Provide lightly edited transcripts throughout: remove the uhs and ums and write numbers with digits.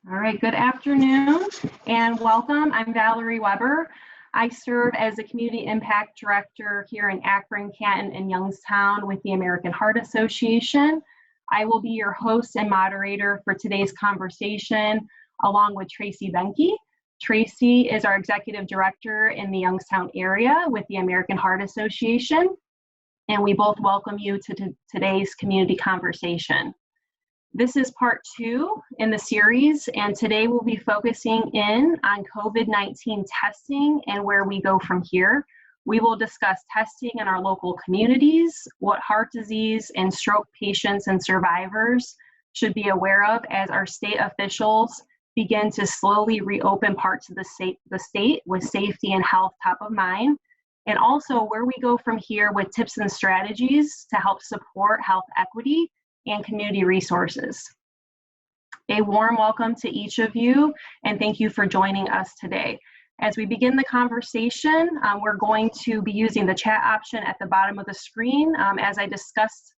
All right, good afternoon and welcome. I'm Valerie Weber. I serve as a Community Impact Director here in Akron, Canton, and Youngstown with the American Heart Association. I will be your host and moderator for today's conversation, along with Tracy Benke. Tracy is our Executive Director in the Youngstown area with the American Heart Association, and we both welcome you to today's community conversation. This is part 2 in the series, and today we'll be focusing in on COVID-19 testing and where we go from here. We will discuss testing in our local communities, what heart disease and stroke patients and survivors should be aware of as our state officials begin to slowly reopen parts of the state with safety and health top of mind, and also where we go from here with tips and strategies to help support health equity and community resources. A warm welcome to each of you, and thank you for joining us today. As we begin the conversation, we're going to be using the chat option at the bottom of the screen, as I discussed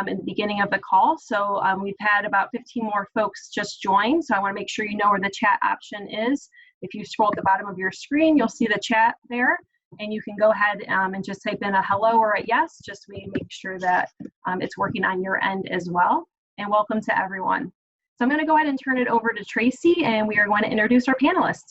in the beginning of the call. So we've had about 15 more folks just join, so I want to make sure you know where the chat option is. If you scroll at the bottom of your screen, you'll see the chat there. And you can go ahead and just type in a hello or a yes, just so we make sure that it's working on your end as well. And welcome to everyone. So I'm going to go ahead and turn it over to Tracy, and we are going to introduce our panelists.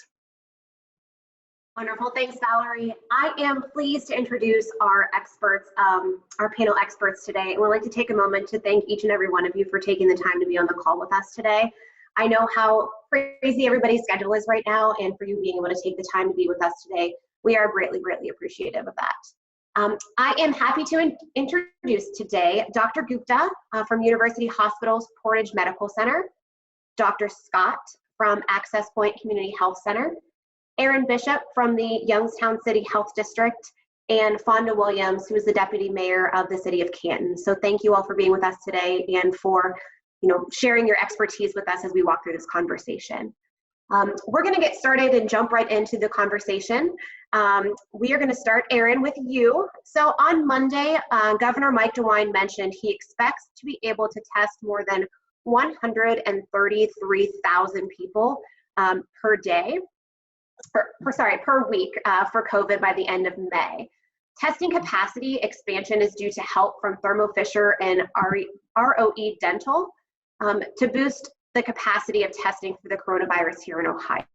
Wonderful, thanks Valerie. I am pleased to introduce our experts, our panel experts today. And we'd like to take a moment to thank each and every one of you for taking the time to be on the call with us today. I know how crazy everybody's schedule is right now, and for you being able to take the time to be with us today, we are greatly, greatly appreciative of that. I am happy to introduce today Dr. Gupta from University Hospitals Portage Medical Center, Dr. Scott from Access Point Community Health Center, Aaron Bishop from the Youngstown City Health District, and Fonda Williams, who is the Deputy Mayor of the City of Canton. So thank you all for being with us today and for sharing your expertise with us as we walk through this conversation. We're going to get started and jump right into the conversation. We are going to start, Aaron, with you. So on Monday, Governor Mike DeWine mentioned he expects to be able to test more than 133,000 people per day, per week for COVID by the end of May. Testing capacity expansion is due to help from Thermo Fisher and ROE Dental to boost the capacity of testing for the coronavirus here in Ohio.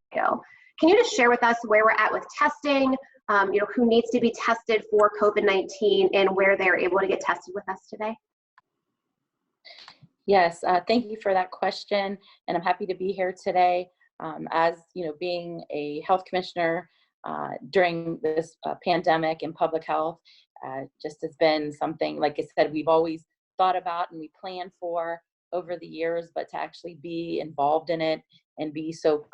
Can you just share with us where we're at with testing, who needs to be tested for COVID-19 and where they're able to get tested with us today? Yes, thank you for that question, and I'm happy to be here today. As being a health commissioner during this pandemic and public health, just has been something, like I said, we've always thought about and we planned for over the years, but to actually be involved in it and be so,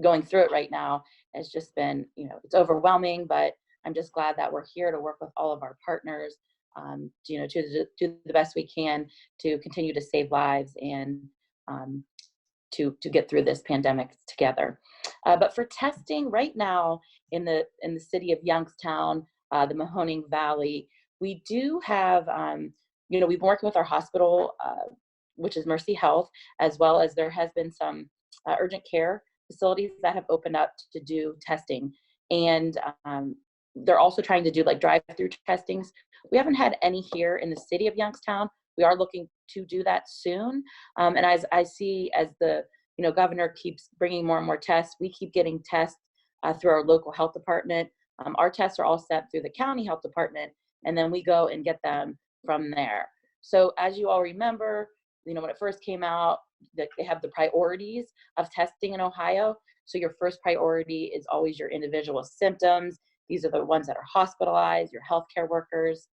going through it right now has just been, it's overwhelming, but I'm just glad that we're here to work with all of our partners, to do the best we can to continue to save lives and to get through this pandemic together. But for testing right now in the city of Youngstown, the Mahoning Valley, we do have, we've been working with our hospital, which is Mercy Health, as well as there has been some urgent care facilities that have opened up to do testing. And they're also trying to do like drive-through testings. We haven't had any here in the city of Youngstown. We are looking to do that soon. And as I see, as the governor keeps bringing more and more tests, we keep getting tests through our local health department. Our tests are all sent through the county health department, and then we go and get them from there. So as you all remember, when it first came out, that they have the priorities of testing in Ohio. So your first priority is always your individual symptoms. These are the ones that are hospitalized, your healthcare workers.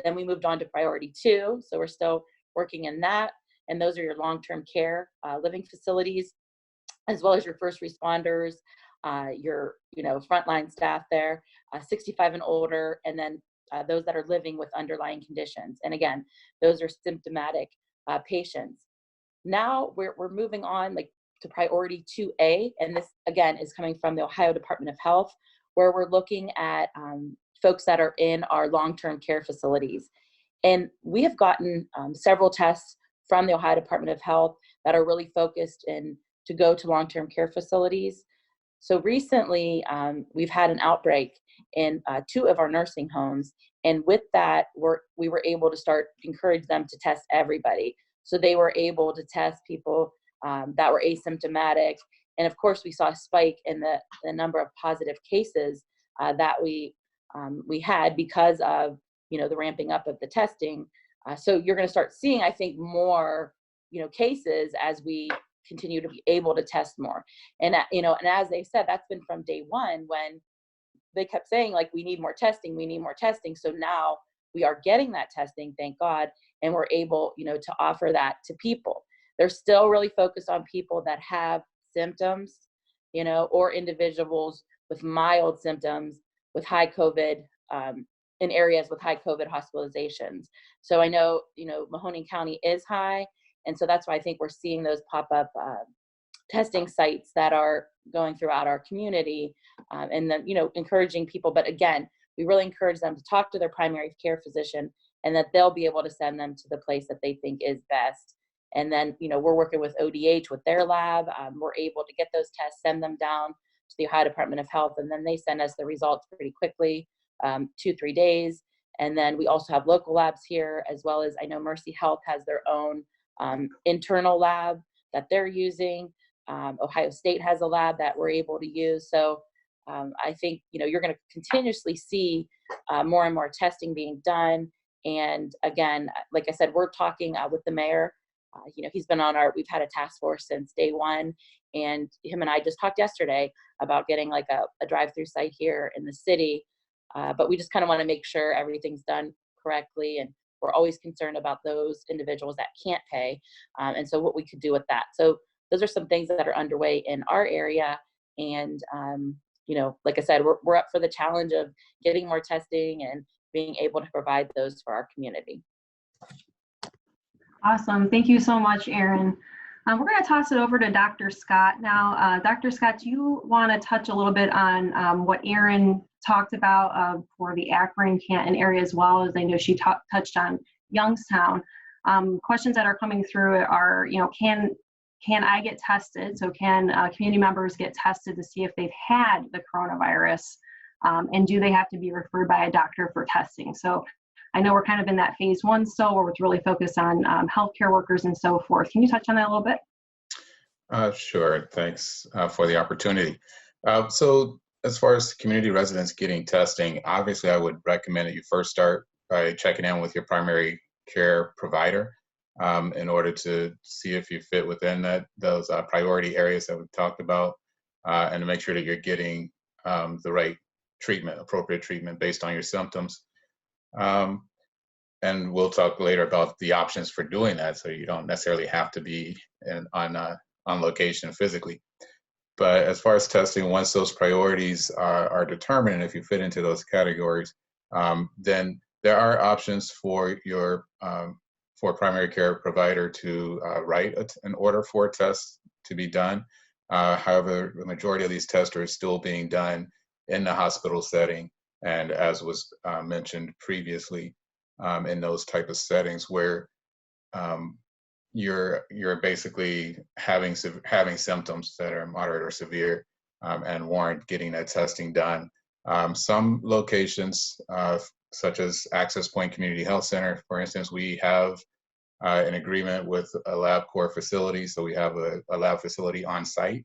Then we moved on to priority 2. So we're still working in that. And those are your long-term care living facilities, as well as your first responders, your frontline staff there, 65 and older, and then those that are living with underlying conditions. And again, those are symptomatic patients. Now we're moving on to priority 2A, and this again is coming from the Ohio Department of Health, where we're looking at folks that are in our long-term care facilities. And we have gotten several tests from the Ohio Department of Health that are really focused in to go to long-term care facilities. So recently, we've had an outbreak in 2 of our nursing homes, and with that, we were able to encourage them to test everybody. So they were able to test people that were asymptomatic, and of course, we saw a spike in the number of positive cases that we had because of the ramping up of the testing. So you're going to start seeing, I think, more cases as we continue to be able to test more. And and as they said, that's been from day one when they kept saying, like, we need more testing, we need more testing. So now we are getting that testing, thank God, and we're able to offer that to people. They're still really focused on people that have symptoms, or individuals with mild symptoms with high COVID, in areas with high COVID hospitalizations. So I know, Mahoning County is high. And so that's why I think we're seeing those pop up testing sites that are going throughout our community, and then, encouraging people. But again, we really encourage them to talk to their primary care physician, and that they'll be able to send them to the place that they think is best. And then, we're working with ODH with their lab. We're able to get those tests, send them down to the Ohio Department of Health, and then they send us the results pretty quickly, 2-3 days. And then we also have local labs here, as well as I know Mercy Health has their own internal lab that they're using. Ohio State has a lab that we're able to use. So I think, you're going to continuously see more and more testing being done. And again, like I said, we're talking with the mayor. He's been we've had a task force since day one, and him and I just talked yesterday about getting like a drive-through site here in the city. But we just kind of want to make sure everything's done correctly, and we're always concerned about those individuals that can't pay, and so what we could do with that. So those are some things that are underway in our area, and like I said, we're up for the challenge of getting more testing and being able to provide those for our community. Awesome. Thank you so much, Erin. We're going to toss it over to Dr. Scott now. Dr. Scott, do you want to touch a little bit on what Erin talked about for the Akron, Canton area, as well as I know she touched on Youngstown? Questions that are coming through are, can I get tested? So can community members get tested to see if they've had the coronavirus? And do they have to be referred by a doctor for testing? So I know we're kind of in that phase 1 still, where it's really focused on healthcare workers and so forth. Can you touch on that a little bit? Sure. Thanks for the opportunity. So as far as community residents getting testing, obviously I would recommend that you first start by checking in with your primary care provider in order to see if you fit within those priority areas that we've talked about, and to make sure that you're getting the right treatment, appropriate treatment based on your symptoms. And we'll talk later about the options for doing that, so you don't necessarily have to be on location physically. But as far as testing, once those priorities are determined, and if you fit into those categories, then there are options for your for a primary care provider to write an order for a test to be done. However, the majority of these tests are still being done in the hospital setting, and as was mentioned previously, in those type of settings where you're basically having symptoms that are moderate or severe and warrant getting that testing done. Some locations, such as Access Point Community Health Center, for instance, we have an agreement with a LabCorp facility, so we have a lab facility on site.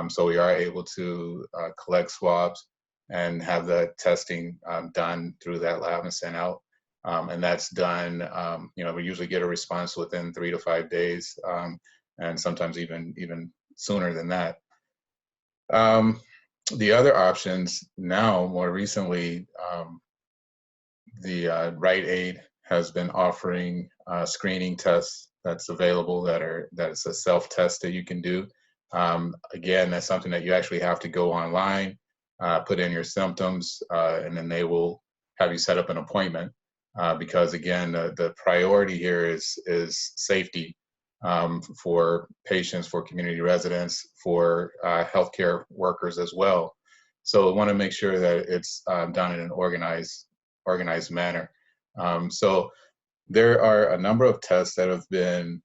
So we are able to collect swabs and have the testing done through that lab and sent out. And that's done, we usually get a response within 3 to 5 days, and sometimes even sooner than that. The other options now, more recently, the Rite Aid has been offering screening tests that's available that is a self-test that you can do. Again, that's something that you actually have to go online, put in your symptoms, and then they will have you set up an appointment. Because again, the priority here is safety for patients, for community residents, for healthcare workers as well. So we want to make sure that it's done in an organized manner. So there are a number of tests that have been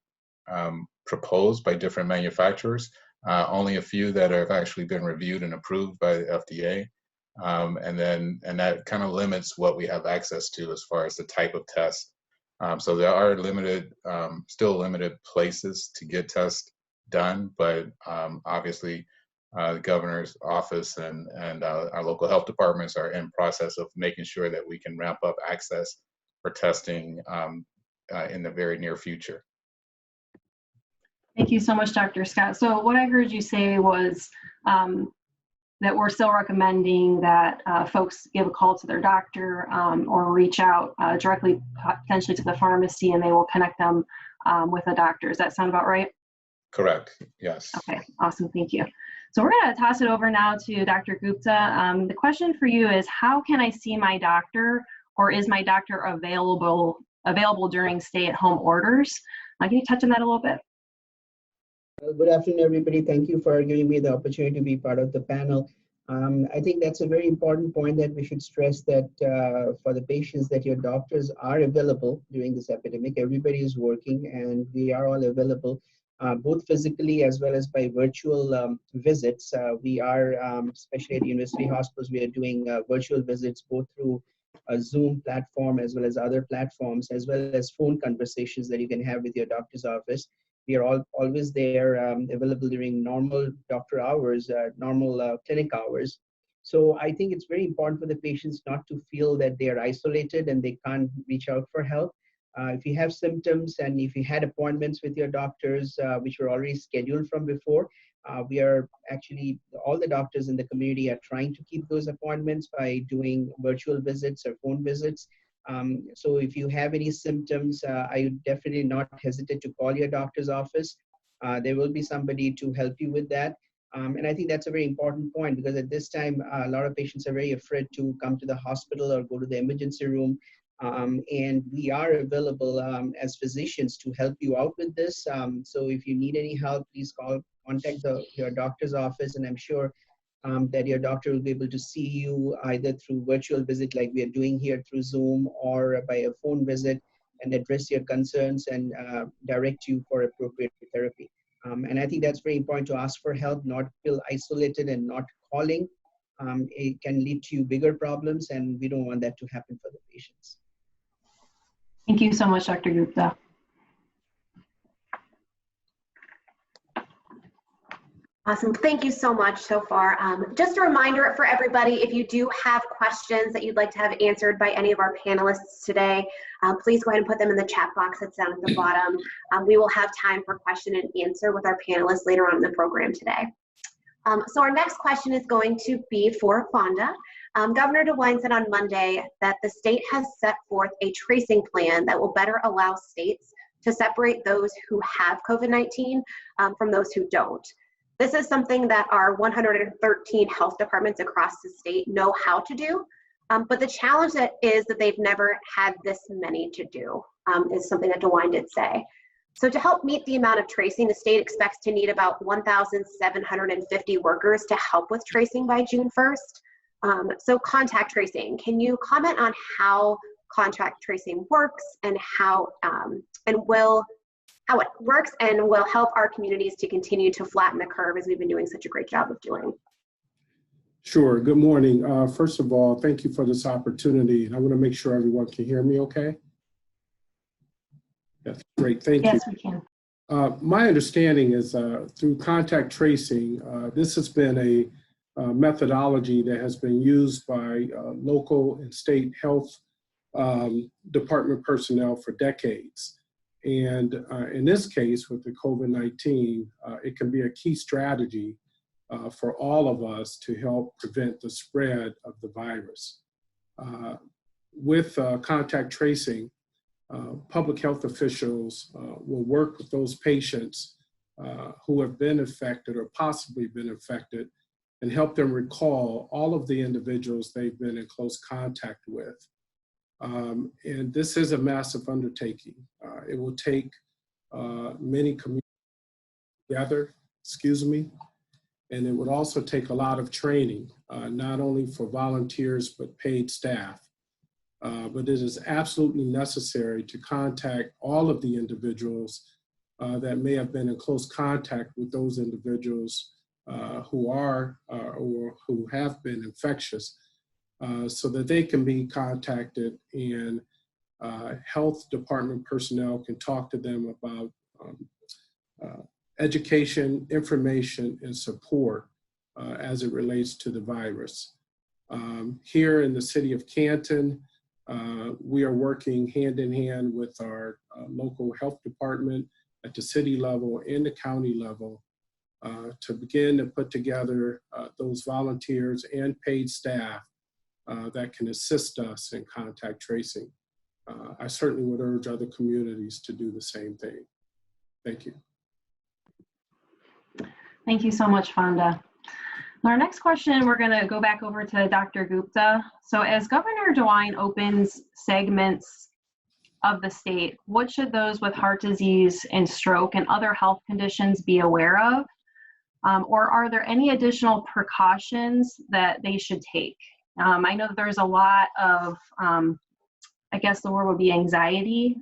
proposed by different manufacturers. only a few that have actually been reviewed and approved by the FDA. And that kind of limits what we have access to as far as the type of test. So there are still limited places to get tests done, but obviously the governor's office and our local health departments are in process of making sure that we can ramp up access for testing in the very near future. Thank you so much, Dr. Scott. So what I heard you say was that we're still recommending that folks give a call to their doctor or reach out directly potentially to the pharmacy, and they will connect them with a doctor. Does that sound about right? Correct, yes. Okay, awesome, thank you. So we're gonna toss it over now to Dr. Gupta. The question for you is, how can I see my doctor, or is my doctor available during stay-at-home orders? Can you touch on that a little bit? Good afternoon, everybody. Thank you for giving me the opportunity to be part of the panel. I think that's a very important point that we should stress, that for the patients, that your doctors are available during this epidemic. Everybody is working, and we are all available, both physically as well as by virtual visits. We are, especially at university hospitals, we are doing virtual visits both through a Zoom platform as well as other platforms, as well as phone conversations that you can have with your doctor's office. We are always there, available during normal doctor hours, normal clinic hours. So I think it's very important for the patients not to feel that they are isolated and they can't reach out for help. If you have symptoms and if you had appointments with your doctors, which were already scheduled from before, we are actually, all the doctors in the community are trying to keep those appointments by doing virtual visits or phone visits. So if you have any symptoms, I would definitely not hesitate to call your doctor's office. There will be somebody to help you with that. And I think that's a very important point, because at this time, a lot of patients are very afraid to come to the hospital or go to the emergency room. And we are available as physicians to help you out with this. So if you need any help, please contact your doctor's office, and I'm sure that your doctor will be able to see you either through virtual visit like we are doing here through Zoom, or by a phone visit, and address your concerns and direct you for appropriate therapy. And I think that's very important, to ask for help, not feel isolated and not calling. It can lead to bigger problems, and we don't want that to happen for the patients. Thank you so much, Dr. Gupta. Awesome. Thank you so much so far. Just a reminder for everybody, if you do have questions that you'd like to have answered by any of our panelists today, please go ahead and put them in the chat box that's down at the bottom. We will have time for question and answer with our panelists later on in the program today. So our next question is going to be for Fonda. Governor DeWine said on Monday that the state has set forth a tracing plan that will better allow states to separate those who have COVID-19 from those who don't. This is something that our 113 health departments across the state know how to do, but the challenge is that they've never had this many to do, is something that DeWine did say. So to help meet the amount of tracing, the state expects to need about 1,750 workers to help with tracing by June 1st. So contact tracing, can you comment on how contact tracing works and how it works and will help our communities to continue to flatten the curve as we've been doing such a great job of doing? Sure. Good morning. First of all, thank you for this opportunity. I want to make sure everyone can hear me okay. That's great. Thank you. Yes, we can. My understanding is through contact tracing, this has been a methodology that has been used by local and state health department personnel for decades. And in this case, with the COVID-19, it can be a key strategy for all of us to help prevent the spread of the virus. With contact tracing, public health officials will work with those patients who have been affected or possibly been affected, and help them recall all of the individuals they've been in close contact with. And this is a massive undertaking. It will take many communities together, and it would also take a lot of training, not only for volunteers, but paid staff. But it is absolutely necessary to contact all of the individuals that may have been in close contact with those individuals who are or who have been infectious, so that they can be contacted, and health department personnel can talk to them about education, information, and support as it relates to the virus. Here in the city of Canton, we are working hand in hand with our local health department at the city level and the county level to begin to put together those volunteers and paid staff that can assist us in contact tracing. I certainly would urge other communities to do the same thing. Thank you. Thank you so much, Fonda. Our next question, we're going to go back over to Dr. Gupta. So as Governor DeWine opens segments of the state, what should those with heart disease and stroke and other health conditions be aware of? Or are there any additional precautions that they should take? I know that there's a lot of, I guess the word would be anxiety,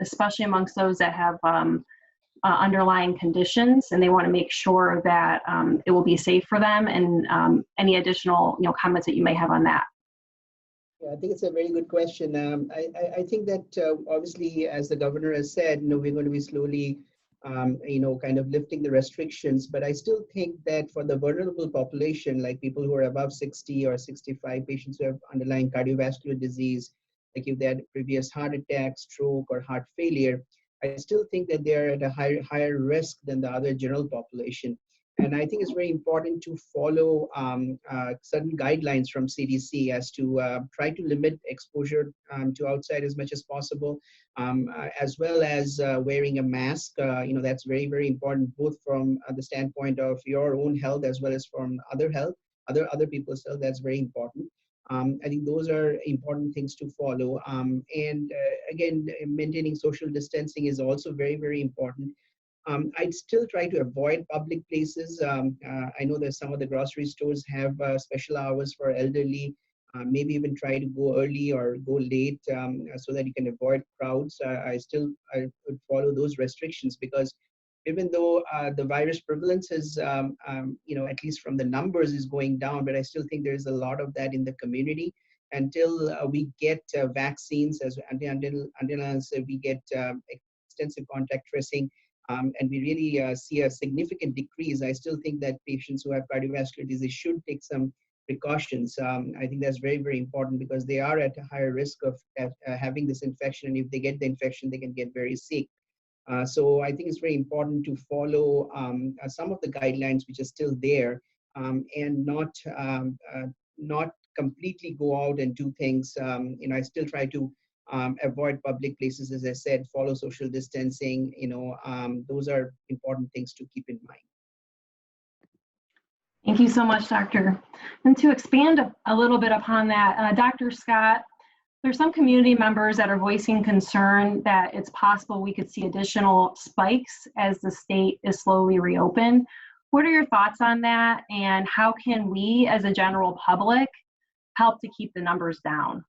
especially amongst those that have underlying conditions, and they want to make sure that it will be safe for them, and any additional comments that you may have on that. Yeah, I think it's a very good question. I think that obviously, as the governor has said, we're going to be slowly, kind of lifting the restrictions. But I still think that for the vulnerable population, like people who are above 60 or 65, patients who have underlying cardiovascular disease, like if they had previous heart attack, stroke, or heart failure, I still think that they're at a higher risk than the other general population. And I think it's very important to follow certain guidelines from CDC as to try to limit exposure to outside as much as possible, as well as wearing a mask. That's very, very important, both from the standpoint of your own health as well as from other people's health. That's very important. I think those are important things to follow. Again, maintaining social distancing is also very, very important. I'd still try to avoid public places. I know that some of the grocery stores have special hours for elderly. Maybe even try to go early or go late so that you can avoid crowds. I would follow those restrictions, because even though the virus prevalence is, at least from the numbers, is going down, but I still think there's a lot of that in the community until we get vaccines, until we get extensive contact tracing, and we really see a significant decrease. I still think that patients who have cardiovascular disease should take some precautions. I think that's very, very important, because they are at a higher risk of having this infection, and if they get the infection, they can get very sick. So I think it's very important to follow some of the guidelines which are still there, and not completely go out and do things. I still try to avoid public places, as I said, follow social distancing. Those are important things to keep in mind. Thank you so much, Doctor. And to expand a little bit upon that, Dr. Scott, there's some community members that are voicing concern that it's possible we could see additional spikes as the state is slowly reopened. What are your thoughts on that, and how can we as a general public help to keep the numbers down?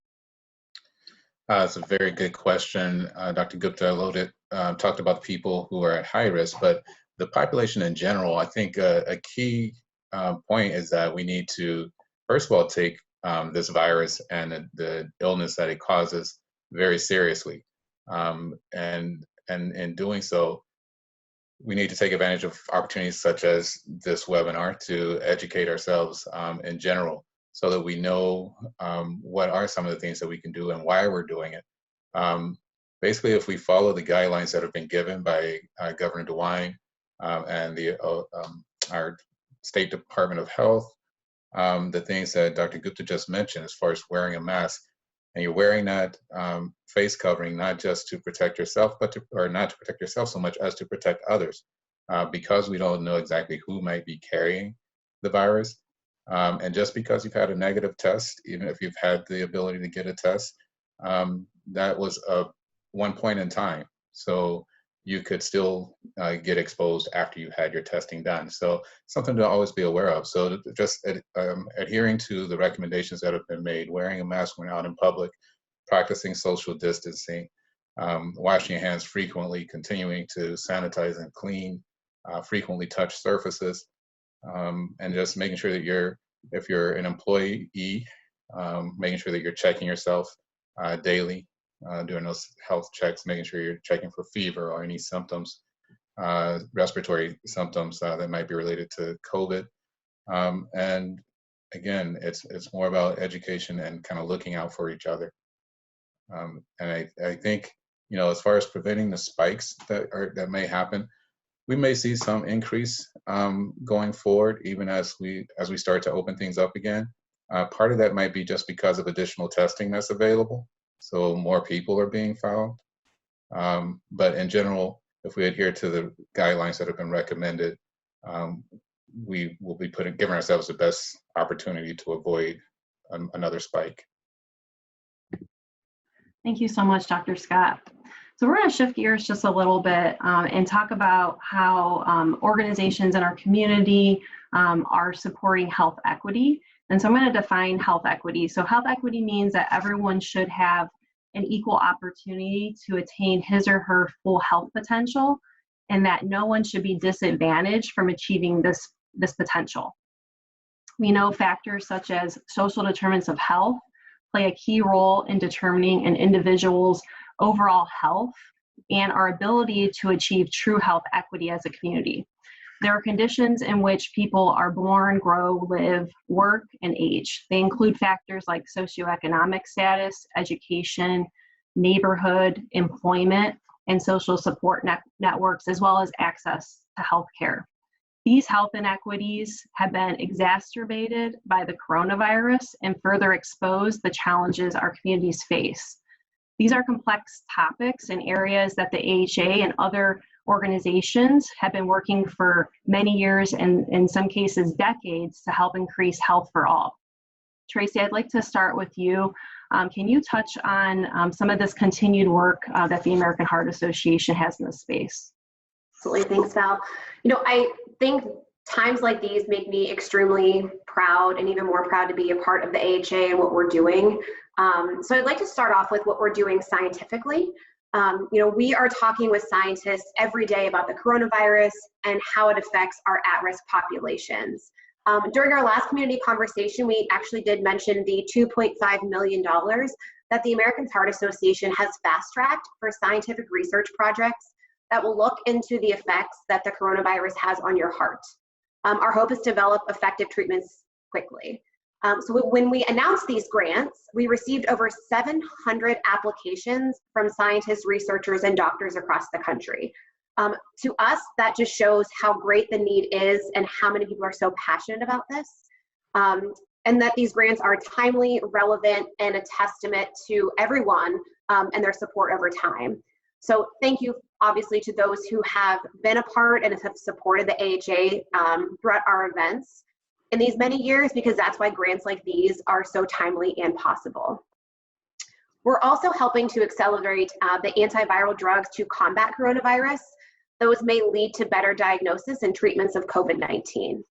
It's a very good question. Dr. Gupta talked about people who are at high risk, but the population in general, I think a key point is that we need to, first of all, take this virus and the illness that it causes very seriously. And in doing so, we need to take advantage of opportunities such as this webinar to educate ourselves in general, so that we know what are some of the things that we can do and why we're doing it. Basically, if we follow the guidelines that have been given by Governor DeWine and our State Department of Health, the things that Dr. Gupta just mentioned as far as wearing a mask, and you're wearing that face covering not just to protect yourself, or not to protect yourself so much as to protect others, because we don't know exactly who might be carrying the virus. And just because you've had a negative test, even if you've had the ability to get a test, that was one point in time. So you could still get exposed after you had your testing done. So something to always be aware of. So just adhering to the recommendations that have been made, wearing a mask when out in public, practicing social distancing, washing your hands frequently, continuing to sanitize and clean, frequently touch surfaces, and just making sure that if you're an employee, making sure that you're checking yourself daily, doing those health checks, making sure you're checking for fever or any symptoms, respiratory symptoms that might be related to COVID. And again, it's more about education and kind of looking out for each other. And I think, as far as preventing the spikes that may happen, we may see some increase going forward, even as we start to open things up again. Part of that might be just because of additional testing that's available, so more people are being found. But in general, if we adhere to the guidelines that have been recommended, we will be giving ourselves the best opportunity to avoid another spike. Thank you so much, Dr. Scott. So we're going to shift gears just a little bit and talk about how organizations in our community are supporting health equity. And so I'm going to define health equity. So health equity means that everyone should have an equal opportunity to attain his or her full health potential, and that no one should be disadvantaged from achieving this potential. We know factors such as social determinants of health play a key role in determining an individual's overall health and our ability to achieve true health equity as a community. There are conditions in which people are born, grow, live, work, and age. They include factors like socioeconomic status, education, neighborhood, employment, and social support networks, as well as access to healthcare. These health inequities have been exacerbated by the coronavirus and further expose the challenges our communities face. These are complex topics and areas that the AHA and other organizations have been working for many years and in some cases decades to help increase health for all. Tracy, I'd like to start with you. Can you touch on some of this continued work that the American Heart Association has in this space? Absolutely, thanks, Val. I think times like these make me extremely proud and even more proud to be a part of the AHA and what we're doing. So I'd like to start off with what we're doing scientifically. We are talking with scientists every day about the coronavirus and how it affects our at-risk populations. During our last community conversation, we actually did mention the $2.5 million that the American Heart Association has fast-tracked for scientific research projects that will look into the effects that the coronavirus has on your heart. Our hope is to develop effective treatments quickly. So when we announced these grants, we received over 700 applications from scientists, researchers, and doctors across the country. To us, that just shows how great the need is and how many people are so passionate about this. And that these grants are timely, relevant, and a testament to everyone and their support over time. So thank you, obviously, to those who have been a part and have supported the AHA throughout our events in these many years, because that's why grants like these are so timely and possible. We're also helping to accelerate the antiviral drugs to combat coronavirus. Those may lead to better diagnosis and treatments of COVID-19.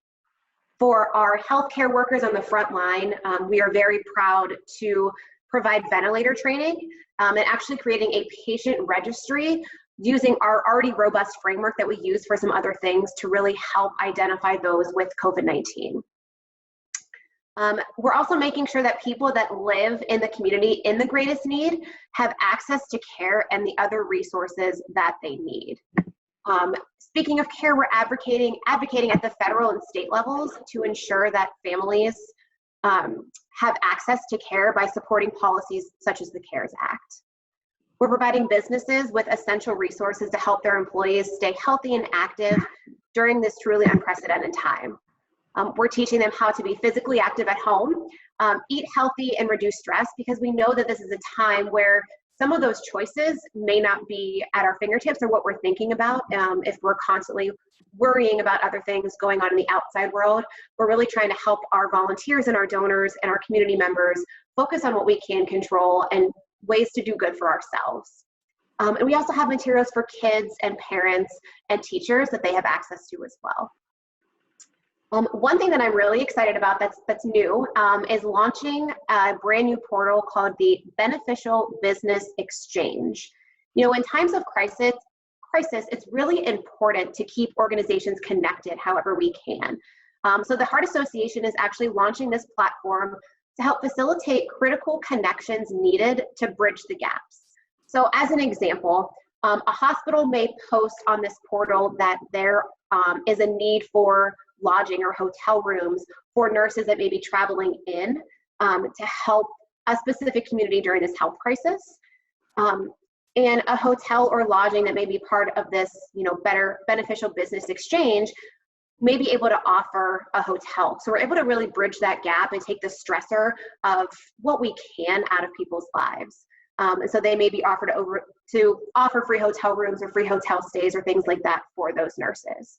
For our healthcare workers on the front line, we are very proud to provide ventilator training and actually creating a patient registry using our already robust framework that we use for some other things to really help identify those with COVID-19. We're also making sure that people that live in the community in the greatest need have access to care and the other resources that they need. Speaking of care, we're advocating at the federal and state levels to ensure that families have access to care by supporting policies such as the CARES Act. We're providing businesses with essential resources to help their employees stay healthy and active during this truly unprecedented time. We're teaching them how to be physically active at home, eat healthy, and reduce stress, because we know that this is a time where some of those choices may not be at our fingertips or what we're thinking about if we're constantly worrying about other things going on in the outside world. We're really trying to help our volunteers and our donors and our community members focus on what we can control and ways to do good for ourselves. And we also have materials for kids and parents and teachers that they have access to as well. One thing that I'm really excited about that's new is launching a brand new portal called the Beneficial Business Exchange. You know, in times of crisis, it's really important to keep organizations connected however we can. So the Heart Association is actually launching this platform to help facilitate critical connections needed to bridge the gaps. So as an example, a hospital may post on this portal that there is a need for lodging or hotel rooms for nurses that may be traveling in to help a specific community during this health crisis. And a hotel or lodging that may be part of this, you know, beneficial business exchange may be able to offer a hotel. So we're able to really bridge that gap and take the stressor of what we can out of people's lives. And so they may be offered to offer free hotel rooms or free hotel stays or things like that for those nurses.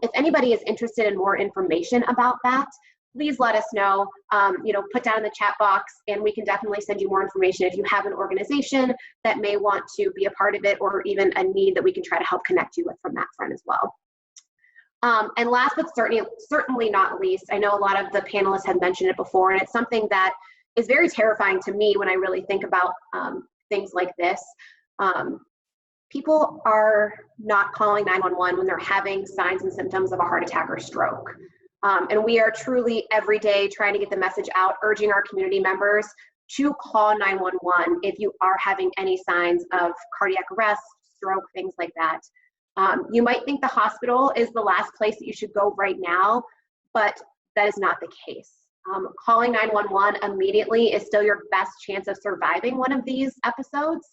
If anybody is interested in more information about that, please let us know, you know, put down in the chat box, and we can definitely send you more information if you have an organization that may want to be a part of it, or even a need that we can try to help connect you with from that front as well. And last but certainly not least, I know a lot of the panelists have mentioned it before, and it's something that is very terrifying to me when I really think about things like this. People are not calling 911 when they're having signs and symptoms of a heart attack or stroke. And we are truly every day trying to get the message out, urging our community members to call 911 if you are having any signs of cardiac arrest, stroke, things like that. You might think the hospital is the last place that you should go right now, but that is not the case. Calling 911 immediately is still your best chance of surviving one of these episodes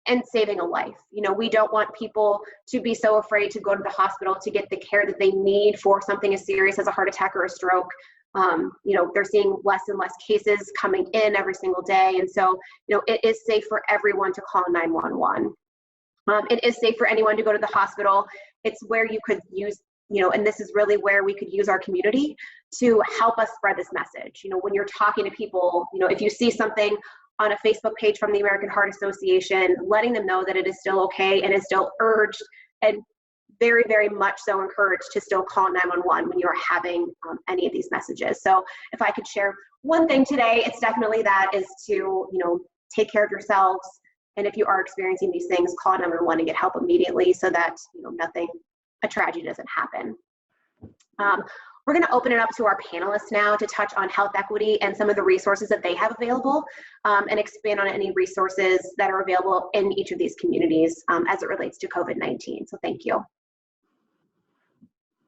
and saving a life. You know, we don't want people to be so afraid to go to the hospital to get the care that they need for something as serious as a heart attack or a stroke. You know, they're seeing less and less cases coming in every single day. And so, you know, it is safe for everyone to call 911. It is safe for anyone to go to the hospital. It's where you could use, you know, and this is really where we could use our community to help us spread this message. You know, when you're talking to people, you know, if you see something on a Facebook page from the American Heart Association, letting them know that it is still okay and is still urged and very, very much so encouraged to still call 911 when you're having any of these messages. So if I could share one thing today, it's definitely that, is to, you know, take care of yourselves. And if you are experiencing these things, call 911 and get help immediately so that, you know, a tragedy doesn't happen. We're going to open it up to our panelists now to touch on health equity and some of the resources that they have available, and expand on any resources that are available in each of these communities as it relates to COVID-19. So thank you.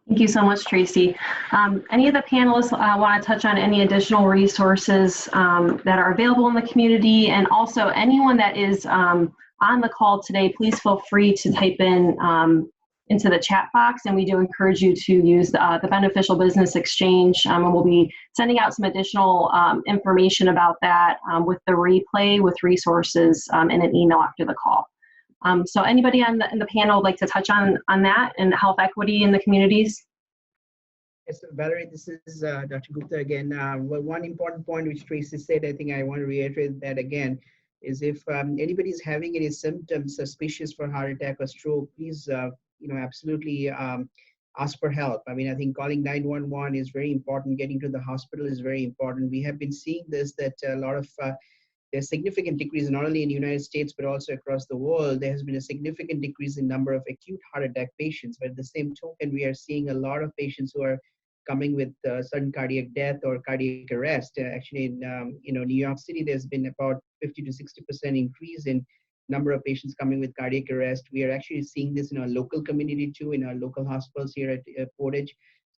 Thank you so much, Tracy. Any of the panelists want to touch on any additional resources that are available in the community? And also anyone that is on the call today, please feel free to type in into the chat box, and we do encourage you to use the Beneficial Business Exchange, and we'll be sending out some additional information about that with the replay with resources in an email after the call. So anybody in the panel would like to touch on that and health equity in the communities? Yes, Valerie, this is Dr. Gupta again. Well, one important point which Tracy said, I think I want to reiterate that again, is if anybody is having any symptoms suspicious for heart attack or stroke, please, you know, absolutely ask for help. I mean, I think calling 911 is very important. Getting to the hospital is very important. We have been seeing this, that a lot of there's significant decrease not only in the United States, but also across the world. There has been a significant decrease in number of acute heart attack patients. But at the same token, we are seeing a lot of patients who are coming with sudden cardiac death or cardiac arrest. Actually, in you know, New York City, there's been about 50 to 60% increase in number of patients coming with cardiac arrest. We are actually seeing this in our local community too, in our local hospitals here at Portage.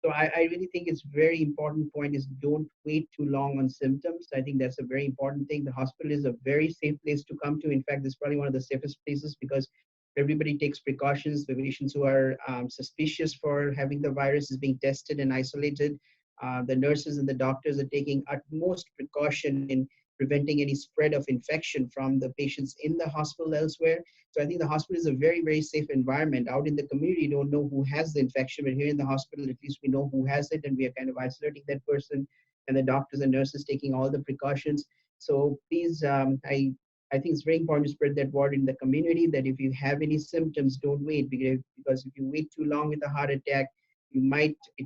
So I really think it's very important point is don't wait too long on symptoms. I think that's a very important thing. The hospital is a very safe place to come to. In fact, it's probably one of the safest places because everybody takes precautions. The patients who are suspicious for having the virus is being tested and isolated. The nurses and the doctors are taking utmost precaution in preventing any spread of infection from the patients in the hospital elsewhere. So I think the hospital is a very, very safe environment. Out in the community, you don't know who has the infection, but here in the hospital, at least we know who has it, and we are kind of isolating that person, and the doctors and nurses taking all the precautions. So please, I think it's very important to spread that word in the community that if you have any symptoms, don't wait, because if you wait too long with a heart attack, it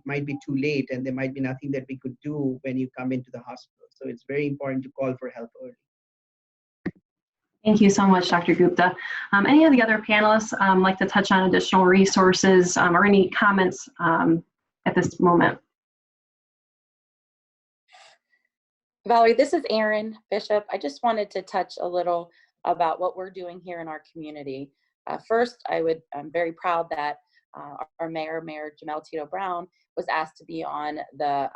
might be too late, and there might be nothing that we could do when you come into the hospital. So it's very important to call for help early. Thank you so much, Dr. Gupta. Any of the other panelists like to touch on additional resources or any comments at this moment? Valerie, this is Erin Bishop. I just wanted to touch a little about what we're doing here in our community. First, I'm very proud that our mayor, Mayor Jamel Tito Brown, was asked to be on the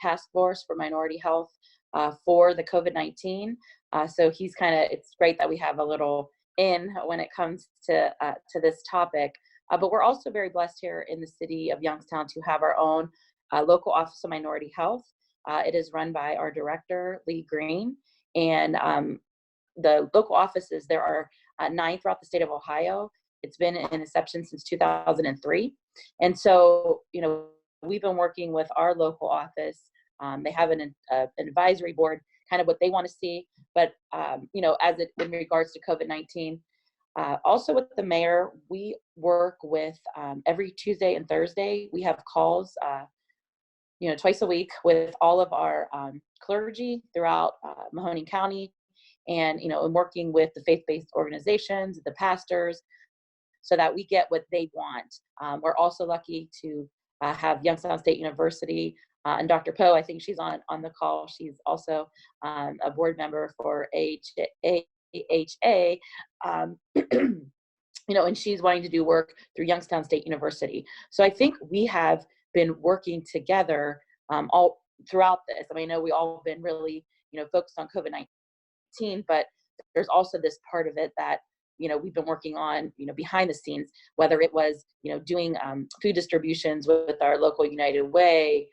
task force for minority health for the COVID-19. So it's great that we have a little in when it comes to this topic. But we're also very blessed here in the city of Youngstown to have our own local Office of Minority Health. It is run by our director, Lee Green, and the local offices, there are 9 throughout the state of Ohio. It's been in inception since 2003. And so, we've been working with our local office. They have an advisory board, kind of what they want to see. But, in regards to COVID-19, also with the mayor, we work with every Tuesday and Thursday. We have calls, twice a week with all of our clergy throughout Mahoning County, and working with the faith-based organizations, the pastors, so that we get what they want. We're also lucky to have Youngstown State University and Dr. Poe. I think she's on the call. She's also a board member for AHA. And she's wanting to do work through Youngstown State University. So I think we have been working together all throughout this. I know we all been really, focused on COVID-19, but there's also this part of it that, we've been working on, behind the scenes, whether it was, doing food distributions with our local United Way,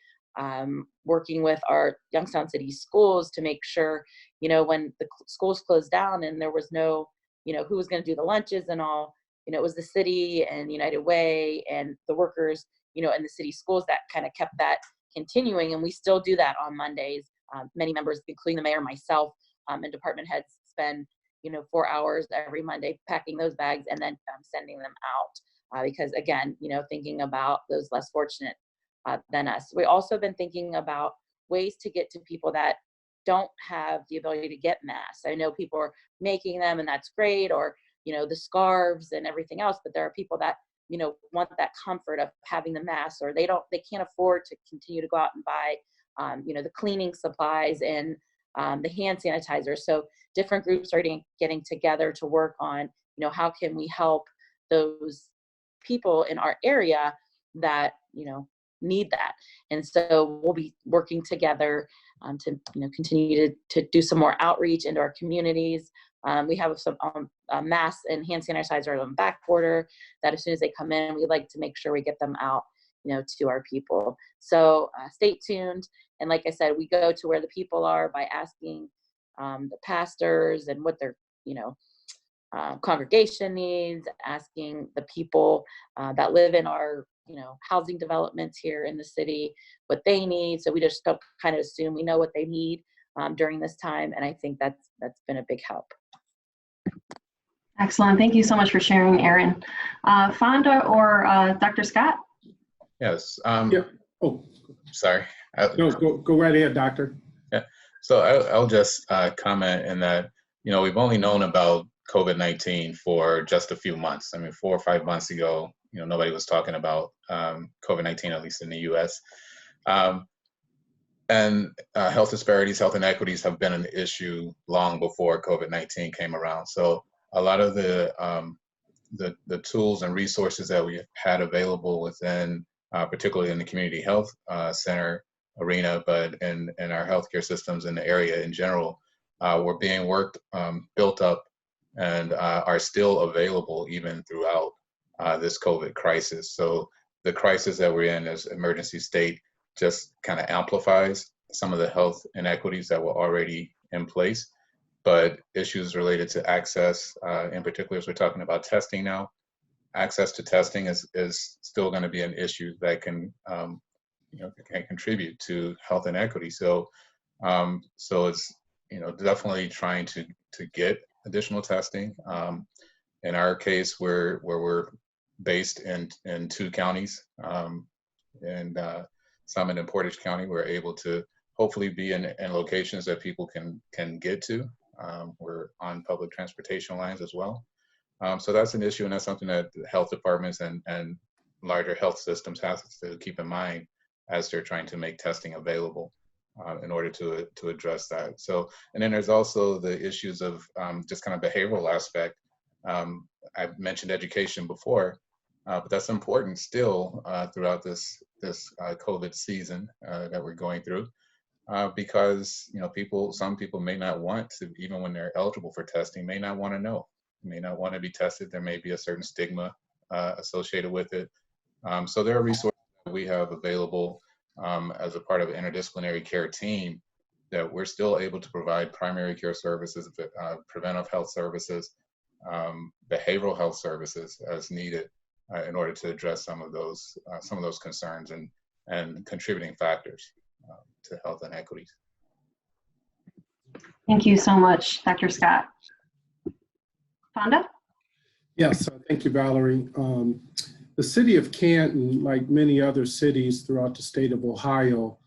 working with our Youngstown City schools to make sure, when the schools closed down and there was no, who was going to do the lunches and all, it was the city and United Way and the workers, in the city schools that kind of kept that continuing. And we still do that on Mondays. Many members, including the mayor, myself, and department heads spend, 4 hours every Monday packing those bags and then sending them out. Because again, thinking about those less fortunate than us. We also been thinking about ways to get to people that don't have the ability to get masks. I know people are making them and that's great, or, the scarves and everything else, but there are people that, want that comfort of having the mask, or they can't afford to continue to go out and buy, the cleaning supplies and the hand sanitizer. So different groups are getting together to work on, how can we help those people in our area that, need that. And so we'll be working together to, continue to do some more outreach into our communities. We have some masks and hand sanitizer on back order that as soon as they come in, we like to make sure we get them out, to our people. So stay tuned. And like I said, we go to where the people are by asking the pastors and what their, congregation needs, asking the people that live in our, housing developments here in the city, what they need. So we just don't kind of assume we know what they need during this time. And I think that's been a big help. Excellent. Thank you so much for sharing, Erin. Fonda or Dr. Scott? Yes. Yeah. Oh, sorry. no, go right ahead, doctor. Yeah. So I'll just comment in that, we've only known about COVID-19 for just a few months. 4 or 5 months ago, nobody was talking about COVID-19, at least in the US. And health disparities, health inequities have been an issue long before COVID-19 came around. So a lot of the tools and resources that we had available within, particularly in the community health center arena, but in our healthcare systems in the area in general, were being built up, and are still available even throughout this COVID crisis. So the crisis that we're in as emergency state just kind of amplifies some of the health inequities that were already in place. But issues related to access, in particular, as we're talking about testing now, access to testing is still going to be an issue that can contribute to health inequity. So it's definitely trying to get additional testing. In our case, where we're based in 2 counties, and Summit and Portage County, we're able to hopefully be in locations that people can get to. We're on public transportation lines as well. So that's an issue, and that's something that health departments and larger health systems have to keep in mind as they're trying to make testing available in order to address that. So, and then there's also the issues of just kind of behavioral aspect. I've mentioned education before, but that's important still throughout this COVID season that we're going through. Because some people may not want to, even when they're eligible for testing, may not want to know, may not want to be tested. There may be a certain stigma associated with it. So there are resources that we have available as a part of an interdisciplinary care team that we're still able to provide primary care services, preventive health services, behavioral health services as needed in order to address some of those concerns and contributing factors to health inequities. Thank you so much, Dr. Scott. Fonda? Yes, thank you, Valerie. The city of Canton, like many other cities throughout the state of Ohio,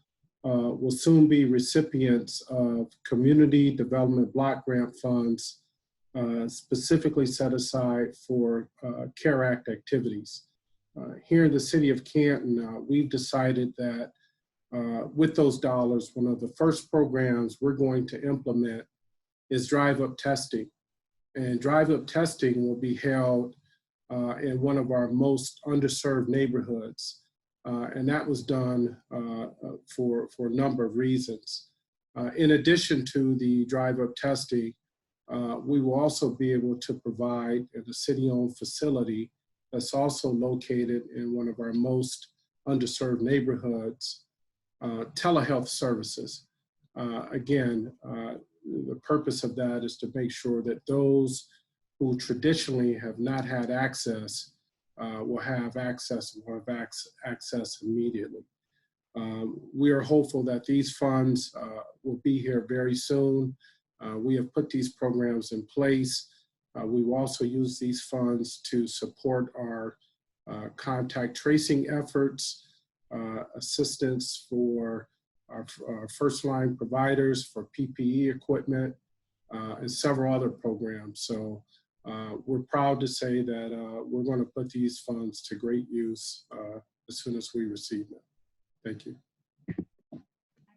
will soon be recipients of community development block grant funds specifically set aside for CARE Act activities. Here in the city of Canton, we've decided that with those dollars, one of the first programs we're going to implement is drive-up testing. And drive-up testing will be held in one of our most underserved neighborhoods. And that was done for a number of reasons. In addition to the drive-up testing, we will also be able to provide in a city-owned facility that's also located in one of our most underserved neighborhoods, telehealth services. Again, the purpose of that is to make sure that those who traditionally have not had access will have access immediately. We are hopeful that these funds will be here very soon. We have put these programs in place. We will also use these funds to support our contact tracing efforts, assistance for our first line providers for PPE equipment, and several other programs. So we're proud to say that we're going to put these funds to great use as soon as we receive them. Thank you.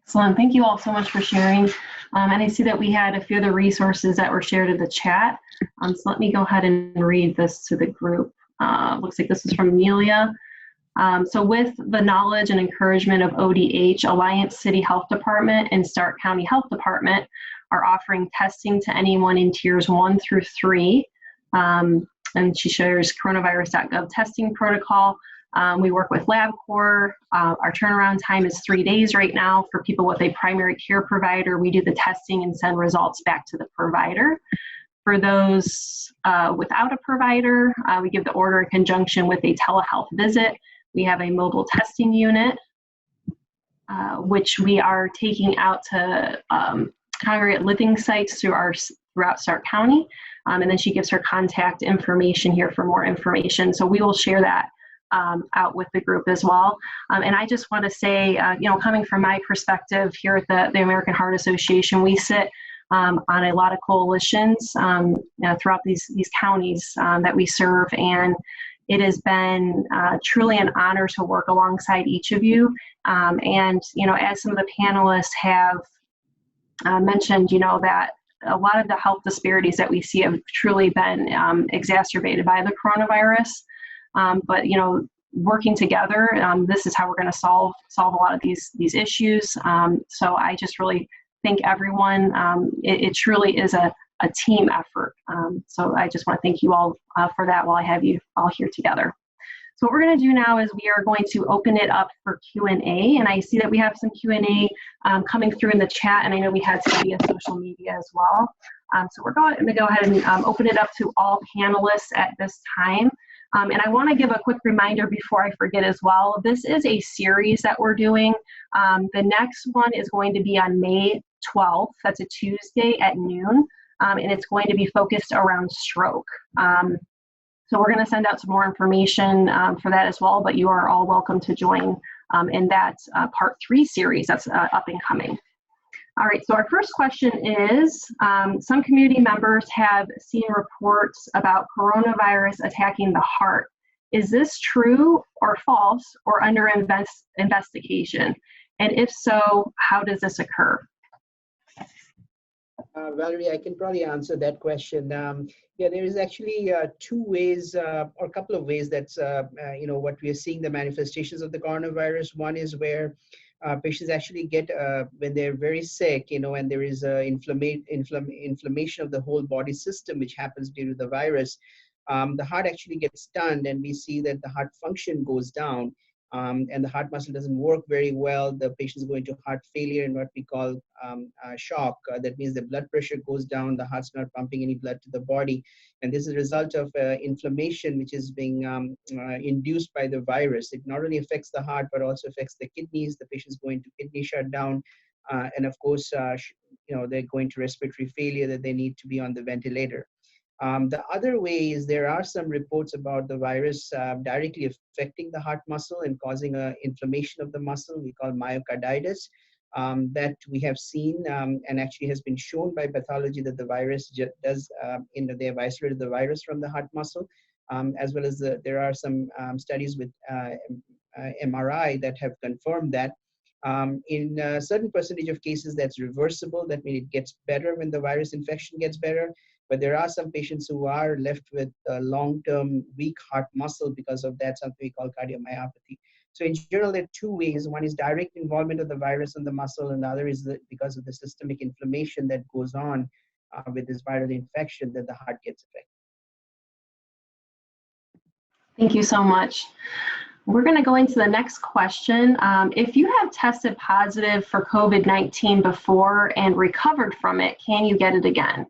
Excellent. Thank you all so much for sharing. And I see that we had a few of the resources that were shared in the chat. So let me go ahead and read this to the group. Looks like this is from Amelia. So with the knowledge and encouragement of ODH, Alliance City Health Department and Stark County Health Department are offering testing to anyone in tiers 1 through 3. And she shares coronavirus.gov testing protocol. We work with LabCorp. Our turnaround time is 3 days right now for people with a primary care provider. We do the testing and send results back to the provider. For those without a provider, we give the order in conjunction with a telehealth visit. We have a mobile testing unit, which we are taking out to congregate living sites throughout Stark County. And then she gives her contact information here for more information. So we will share that out with the group as well. And I just want to say, coming from my perspective here at the American Heart Association, we sit on a lot of coalitions throughout these counties that we serve. And it has been truly an honor to work alongside each of you. And, as some of the panelists have mentioned, that a lot of the health disparities that we see have truly been exacerbated by the coronavirus. But, working together, this is how we're going to solve a lot of these issues. So I just really thank everyone. It truly is a team effort. So I just want to thank you all for that while I have you all here together. So what we're going to do now is we are going to open it up for Q&A, and I see that we have some Q&A coming through in the chat, and I know we had some via social media as well. So we're going to go ahead and open it up to all panelists at this time. And I want to give a quick reminder before I forget as well. This is a series that we're doing. The next one is going to be on May 12th. That's a Tuesday at noon. And it's going to be focused around stroke. So we're going to send out some more information for that as well, but you are all welcome to join in that part 3 series that's up and coming. All right, so our first question is, some community members have seen reports about coronavirus attacking the heart. Is this true or false or under investigation? And if so, how does this occur? Valerie, I can probably answer that question. Yeah, there is actually two ways or a couple of ways that's, what we are seeing the manifestations of the coronavirus. One is where patients actually get, when they're very sick, and there is inflammation of the whole body system, which happens due to the virus. The heart actually gets stunned, and we see that the heart function goes down, and the heart muscle doesn't work very well. The patient is going to heart failure and what we call shock. That means the blood pressure goes down, the heart's not pumping any blood to the body. And this is a result of inflammation, which is being induced by the virus. It not only affects the heart, but also affects the kidneys. The patient's going to kidney shutdown. And of course, they're going to respiratory failure, that they need to be on the ventilator. The other way is there are some reports about the virus directly affecting the heart muscle and causing inflammation of the muscle, we call myocarditis, that we have seen and actually has been shown by pathology that the virus does, they have isolated the virus from the heart muscle, as well as there are some studies with MRI that have confirmed that. In a certain percentage of cases, that's reversible. That means it gets better when the virus infection gets better. But there are some patients who are left with long-term weak heart muscle because of that, something we call cardiomyopathy. So in general, there are two ways. One is direct involvement of the virus in the muscle, and the other is because of the systemic inflammation that goes on with this viral infection that the heart gets affected. Thank you so much. We're going to go into the next question. If you have tested positive for COVID-19 before and recovered from it, can you get it again?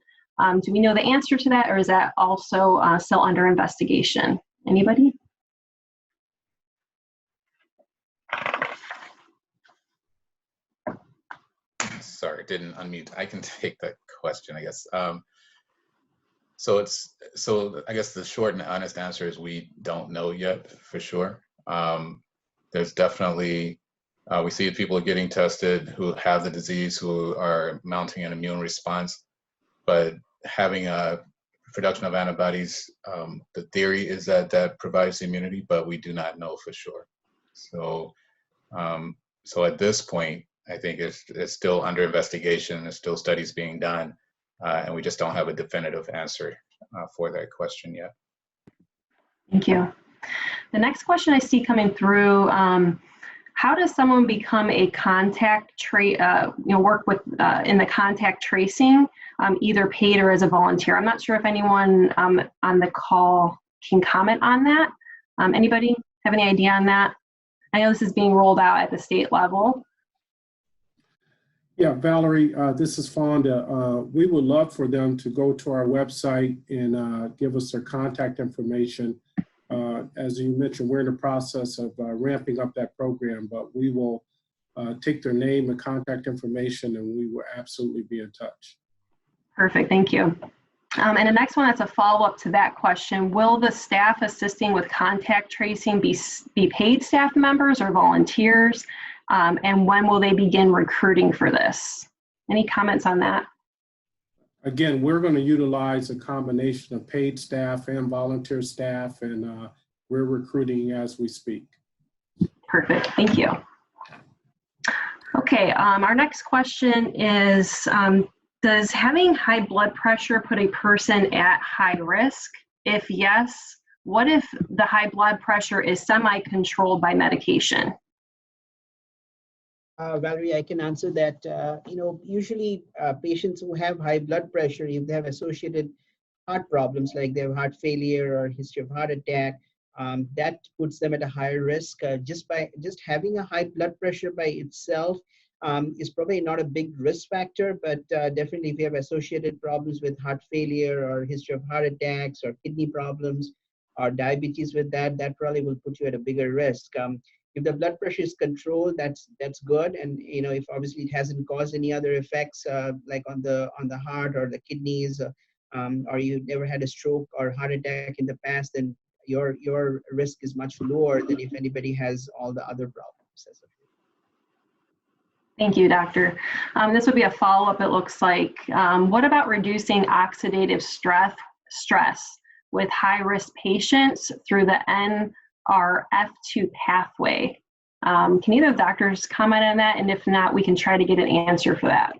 Do we know the answer to that, or is that also still under investigation? Anybody? Sorry, didn't unmute. I can take that question, I guess. So I guess the short and honest answer is we don't know yet for sure. There's definitely, we see people getting tested who have the disease, who are mounting an immune response, but having a production of antibodies, the theory is that that provides immunity, but we do not know for sure. So, so at this point, I think it's still under investigation. There's still studies being done, and we just don't have a definitive answer for that question yet. Thank you. The next question I see coming through, how does someone become a contact work with in the contact tracing, either paid or as a volunteer? I'm not sure if anyone on the call can comment on that. Anybody have any idea on that? I know this is being rolled out at the state level. Yeah, Valerie, this is Fonda. We would love for them to go to our website and give us their contact information. As you mentioned, we're in the process of ramping up that program, but we will take their name and contact information, and we will absolutely be in touch. Perfect, thank you. And the next one that's a follow-up to that question, will the staff assisting with contact tracing be paid staff members or volunteers? And when will they begin recruiting for this? Any comments on that? Again, we're going to utilize a combination of paid staff and volunteer staff, and we're recruiting as we speak. Perfect, thank you. Okay, our next question is, does having high blood pressure put a person at high risk? If yes, what if the high blood pressure is semi-controlled by medication? Valerie, I can answer that. Usually patients who have high blood pressure, if they have associated heart problems, like they have heart failure or history of heart attack, that puts them at a higher risk. Just having a high blood pressure by itself is probably not a big risk factor, but definitely if you have associated problems with heart failure or history of heart attacks or kidney problems or diabetes with that, that probably will put you at a bigger risk. If the blood pressure is controlled, that's good, and if obviously it hasn't caused any other effects like on the heart or the kidneys, or you never had a stroke or heart attack in the past, then your risk is much lower than if anybody has all the other problems. Thank you, Doctor. This would be a follow-up, it looks like. What about reducing oxidative stress with high-risk patients through the NRF2 pathway? Can either of the doctors comment on that? And if not, we can try to get an answer for that.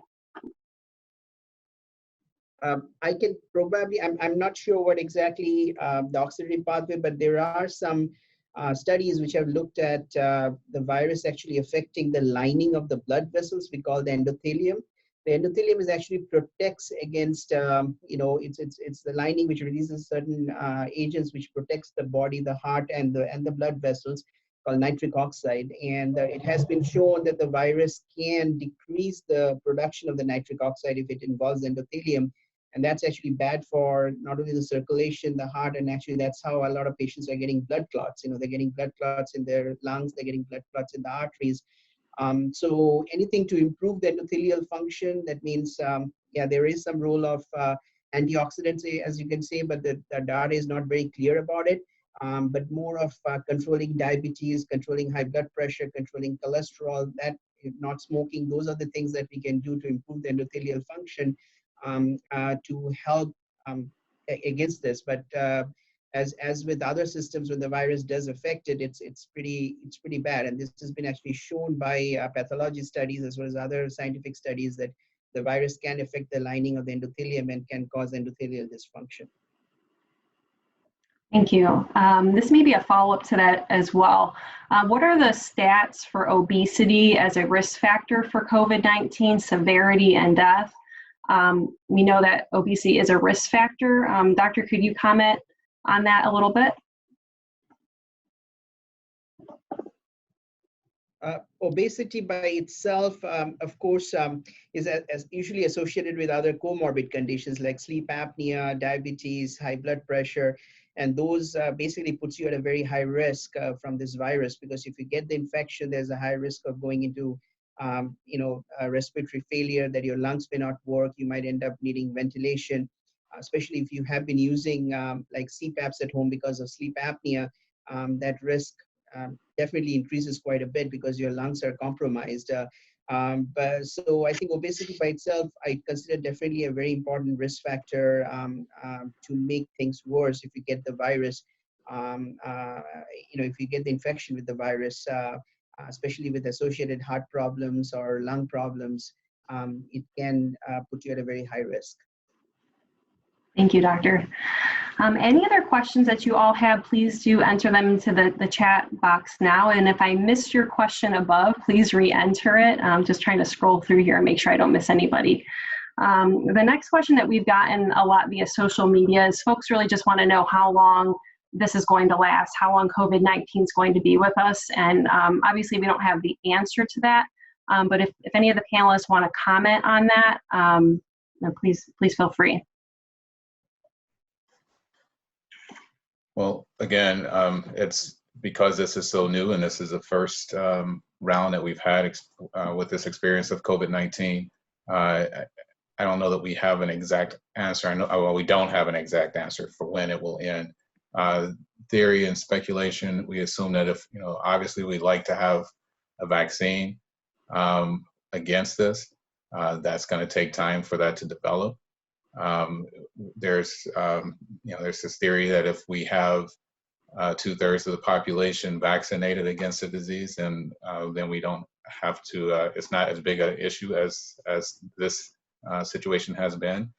I can probably, I'm not sure what exactly the oxidative pathway, but there are some studies which have looked at the virus actually affecting the lining of the blood vessels we call the endothelium. The endothelium is actually protects against, it's the lining which releases certain agents which protects the body, the heart, and the blood vessels, called nitric oxide. And it has been shown that the virus can decrease the production of the nitric oxide if it involves endothelium. And that's actually bad for not only the circulation, the heart, and actually that's how a lot of patients are getting blood clots. They're getting blood clots in their lungs, they're getting blood clots in the arteries. So anything to improve the endothelial function, that means, yeah, there is some role of antioxidants, as you can say, but the data is not very clear about it. But more of controlling diabetes, controlling high blood pressure, controlling cholesterol, that not smoking, those are the things that we can do to improve the endothelial function to help against this. But as with other systems, when the virus does affect it, it's pretty bad. And this has been actually shown by pathology studies as well as other scientific studies that the virus can affect the lining of the endothelium and can cause endothelial dysfunction. Thank you. This may be a follow-up to that as well. What are the stats for obesity as a risk factor for COVID-19 severity and death? We know that obesity is a risk factor. Doctor, could you comment on that a little bit? Obesity by itself, of course, is usually associated with other comorbid conditions like sleep apnea, diabetes, high blood pressure, and those basically puts you at a very high risk from this virus, because if you get the infection, there's a high risk of going into respiratory failure, that your lungs may not work. You might end up needing ventilation, especially if you have been using like CPAPs at home because of sleep apnea. That risk definitely increases quite a bit because your lungs are compromised. But so I think obesity by itself, I consider definitely a very important risk factor to make things worse if you get the virus. If you get the infection with the virus, especially with associated heart problems or lung problems, it can put you at a very high risk. Thank you, Doctor. Any other questions that you all have, please do enter them into the chat box now. And if I missed your question above, please re-enter it. I'm just trying to scroll through here and make sure I don't miss anybody. The next question that we've gotten a lot via social media is folks really just want to know how long this is going to last, how long COVID-19 is going to be with us. And obviously we don't have the answer to that. But if any of the panelists want to comment on that, please feel free. Well, again, it's because this is so new and this is the first round that we've had with this experience of COVID-19. I don't know that we have an exact answer. Well, we don't have an exact answer for when it will end. Theory and speculation, we assume that if, obviously we'd like to have a vaccine against this, that's going to take time for that to develop. There's this theory that if we have 2/3 of the population vaccinated against the disease, then we don't have to, it's not as big an issue as this situation has been,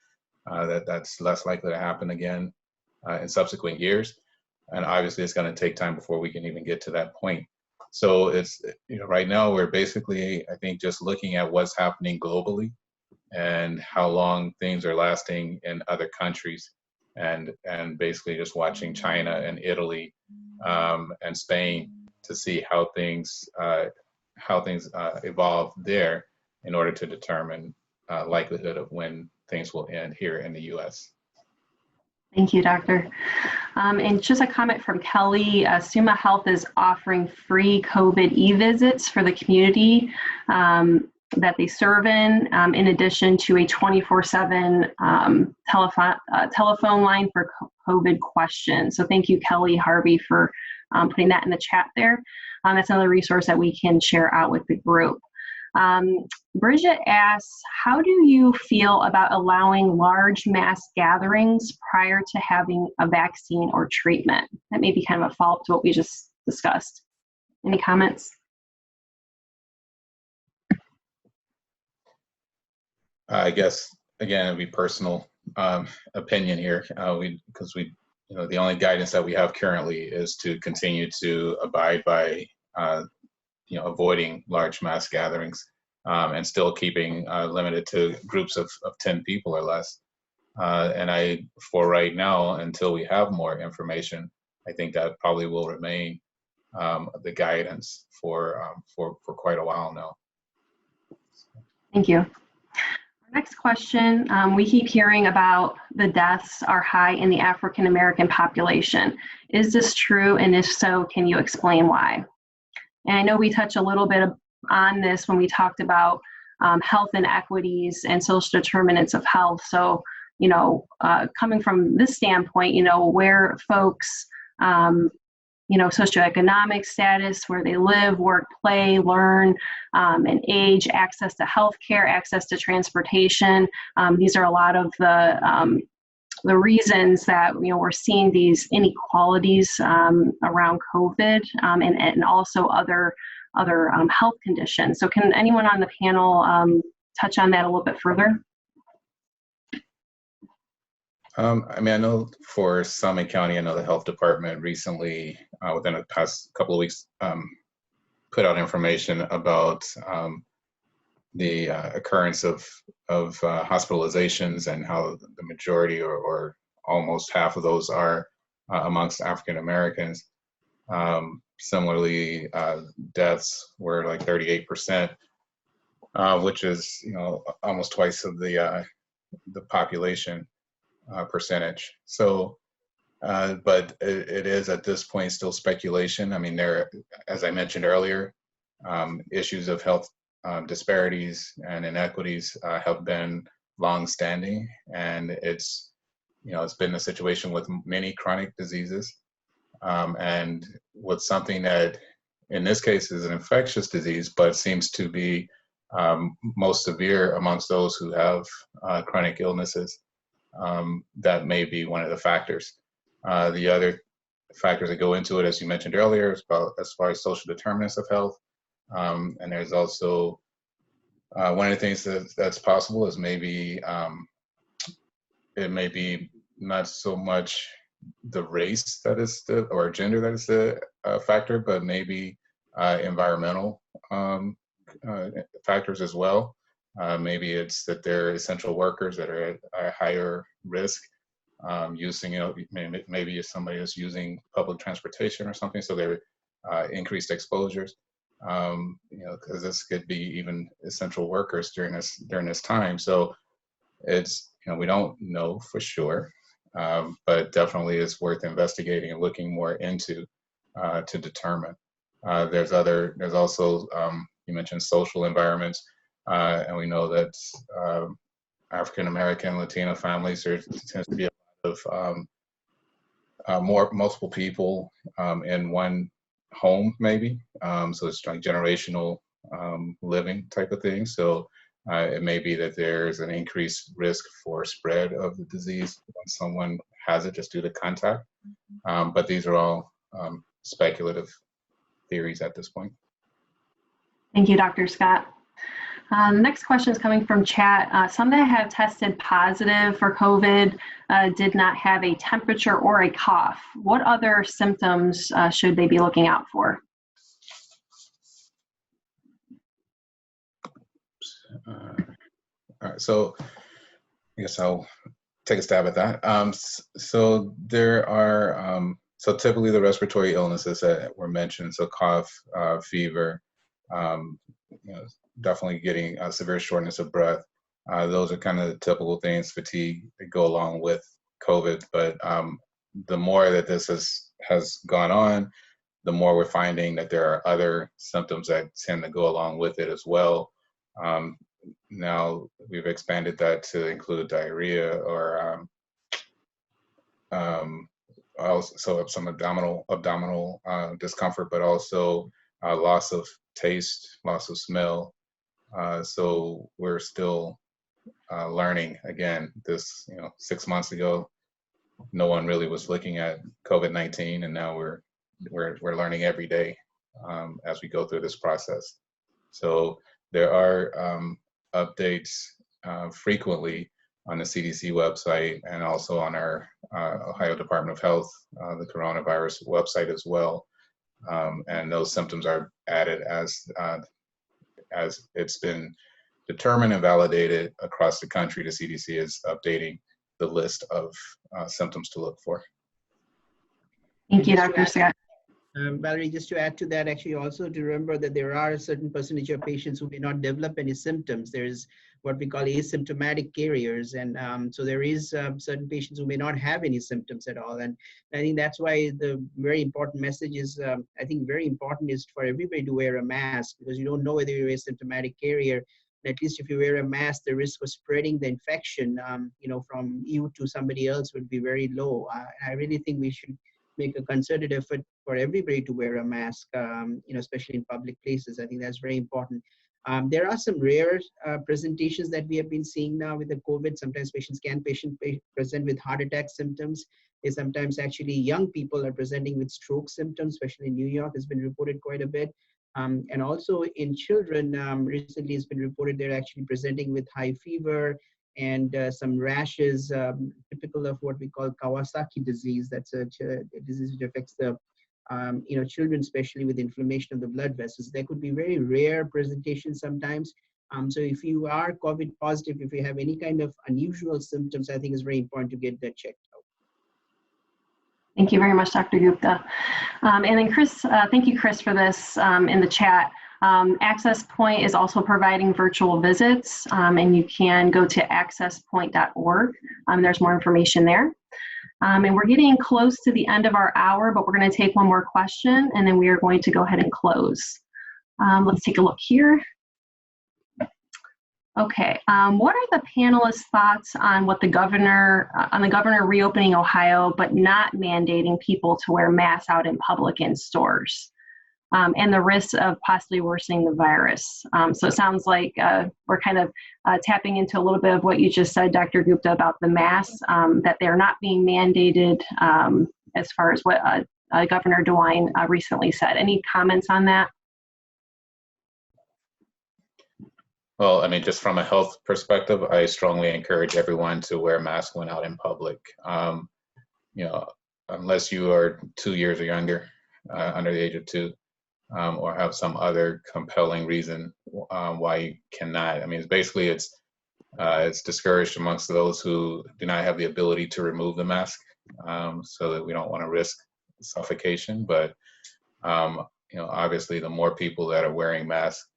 that's less likely to happen again in subsequent years. And obviously it's going to take time before we can even get to that point. So it's, right now we're basically, I think, just looking at what's happening globally and how long things are lasting in other countries, and basically just watching China and Italy and Spain to see how things evolve there in order to determine likelihood of when things will end here in the U.S. Thank you, Doctor. And just a comment from Kelly, Summa Health is offering free COVID e-visits for the community that they serve in addition to a 24/7 telephone line for COVID questions. So thank you, Kelly Harvey, for putting that in the chat there. That's another resource that we can share out with the group. Bridget asks, how do you feel about allowing large mass gatherings prior to having a vaccine or treatment? That may be kind of a follow-up to what we just discussed. Any comments? I guess, again, it'd be personal opinion here, because the only guidance that we have currently is to continue to abide by, avoiding large mass gatherings, and still keeping limited to groups of 10 people or less. And for right now, until we have more information, I think that probably will remain the guidance for quite a while now. Thank you. Next question, we keep hearing about the deaths are high in the African American population. Is this true? And if so, can you explain why? And I know we touched a little bit on this when we talked about health inequities and social determinants of health. So, coming from this standpoint, where folks, socioeconomic status, where they live, work, play, learn, and age, access to healthcare, access to transportation. These are a lot of the reasons that we're seeing these inequalities around COVID, and also other health conditions. So can anyone on the panel touch on that a little bit further? I know for Summit County, I know the health department recently, within the past couple of weeks, put out information about the occurrence of hospitalizations and how the majority or almost half of those are amongst African Americans. Similarly, deaths were like 38%, which is almost twice of the population percentage. So, but it is at this point still speculation. I mean, as I mentioned earlier, issues of health disparities and inequities have been long-standing, and it's been a situation with many chronic diseases, and with something that in this case is an infectious disease, but seems to be most severe amongst those who have chronic illnesses. That may be one of the factors. The other factors that go into it, as you mentioned earlier, is about as far as social determinants of health. And there's also one of the things that's possible is maybe it may be not so much the race that is or gender that is the factor, but maybe environmental factors as well. Maybe it's that they're essential workers that are at a higher risk, using, maybe if somebody is using public transportation or something, so they're increased exposures, because this could be even essential workers during this time. So it's, we don't know for sure, but definitely it's worth investigating and looking more into to determine. There's also, you mentioned social environments. And we know that African American, Latino families, there tends to be a lot of multiple people in one home, maybe. So it's like generational living type of thing. So it may be that there's an increased risk for spread of the disease when someone has it just due to contact. But these are all speculative theories at this point. Thank you, Dr. Scott. Next question is coming from chat. Some that have tested positive for COVID did not have a temperature or a cough. What other symptoms should they be looking out for? All right, so I guess I'll take a stab at that. So there are, so typically the respiratory illnesses that were mentioned, so cough, fever, definitely getting a severe shortness of breath. Those are kind of the typical things, fatigue, that go along with COVID. But the more that this has gone on, the more we're finding that there are other symptoms that tend to go along with it as well. Now we've expanded that to include diarrhea or also some abdominal discomfort, but also loss of taste, loss of smell, So we're still learning. Again, this 6 months ago, no one really was looking at COVID-19, and now we're learning every day as we go through this process. So there are updates frequently on the CDC website and also on our Ohio Department of Health, the coronavirus website as well. And those symptoms are added as it's been determined and validated across the country. The CDC is updating the list of symptoms to look for. Thank you, Dr. Scott. Valerie, just to add to that, actually also to remember that there are a certain percentage of patients who may not develop any symptoms. There's what we call asymptomatic carriers. And so there is certain patients who may not have any symptoms at all. And I think that's why the very important message is, I think very important is for everybody to wear a mask, because you don't know whether you're asymptomatic carrier. And at least if you wear a mask, the risk of spreading the infection, from you to somebody else would be very low. I really think we should make a concerted effort for everybody to wear a mask, especially in public places. I think that's very important. There are some rare presentations that we have been seeing now with the COVID. Sometimes patients can present with heart attack symptoms. Sometimes actually young people are presenting with stroke symptoms, especially in New York has been reported quite a bit. And also in children, recently it's been reported they're actually presenting with high fever and some rashes, typical of what we call Kawasaki disease. That's a disease which affects the children, especially with inflammation of the blood vessels. There could be very rare presentations sometimes. So if you are COVID positive, if you have any kind of unusual symptoms, I think it's very important to get that checked out. Thank you very much, Dr. Gupta. And then Chris, thank you, Chris, for this in the chat. Access Point is also providing virtual visits, and you can go to accesspoint.org. There's more information there. And we're getting close to the end of our hour, but we're going to take one more question, and then we are going to go ahead and close. Let's take a look here. Okay, what are the panelists' thoughts on what the governor reopening Ohio, but not mandating people to wear masks out in public and stores, and the risk of possibly worsening the virus? So it sounds like we're kind of tapping into a little bit of what you just said, Dr. Gupta, about the masks, that they're not being mandated as far as what Governor DeWine recently said. Any comments on that? Well, I mean, just from a health perspective, I strongly encourage everyone to wear a mask when out in public. Unless you are 2 years or younger, under the age of 2, or have some other compelling reason why you cannot. I mean, it's discouraged amongst those who do not have the ability to remove the mask, so that we don't want to risk suffocation. But obviously, the more people that are wearing masks,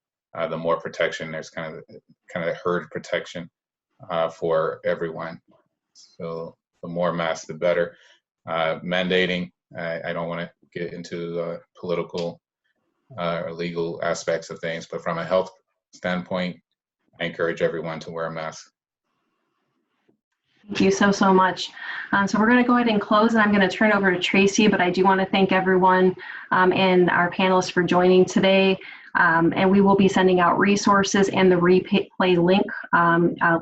the more protection. There's kind of herd protection for everyone. So the more masks, the better. Mandating, I don't want to get into political or legal aspects of things, but from a health standpoint, I encourage everyone to wear a mask. Thank you so much. So we're going to go ahead and close, and I'm going to turn over to Tracy, but I do want to thank everyone and our panelists for joining today. And we will be sending out resources and the replay link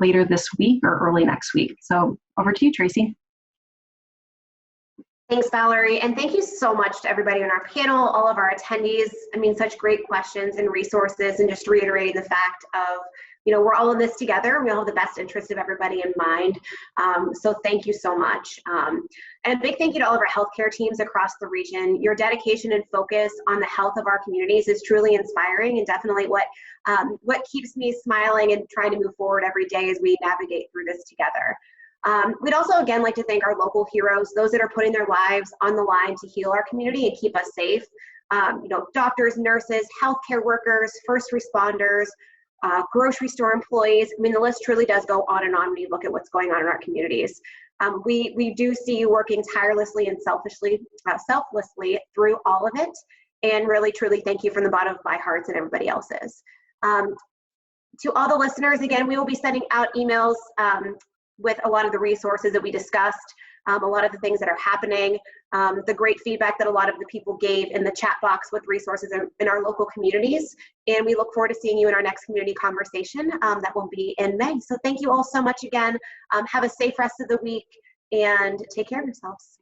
later this week or early next week. So over to you, Tracy. Thanks, Valerie. And thank you so much to everybody on our panel, all of our attendees. I mean, such great questions and resources, and just reiterating the fact of, we're all in this together. We all have the best interest of everybody in mind. So thank you so much. And a big thank you to all of our healthcare teams across the region. Your dedication and focus on the health of our communities is truly inspiring, and definitely what keeps me smiling and trying to move forward every day as we navigate through this together. We'd also, again, like to thank our local heroes, those that are putting their lives on the line to heal our community and keep us safe. Doctors, nurses, healthcare workers, first responders, grocery store employees. I mean, the list truly does go on and on when you look at what's going on in our communities. We do see you working tirelessly and selflessly through all of it. And really, truly thank you from the bottom of my heart and everybody else's. To all the listeners, again, we will be sending out emails with a lot of the resources that we discussed. a lot of the things that are happening, the great feedback that a lot of the people gave in the chat box with resources in our local communities. And we look forward to seeing you in our next community conversation that will be in May. So thank you all so much again. Have a safe rest of the week and take care of yourselves.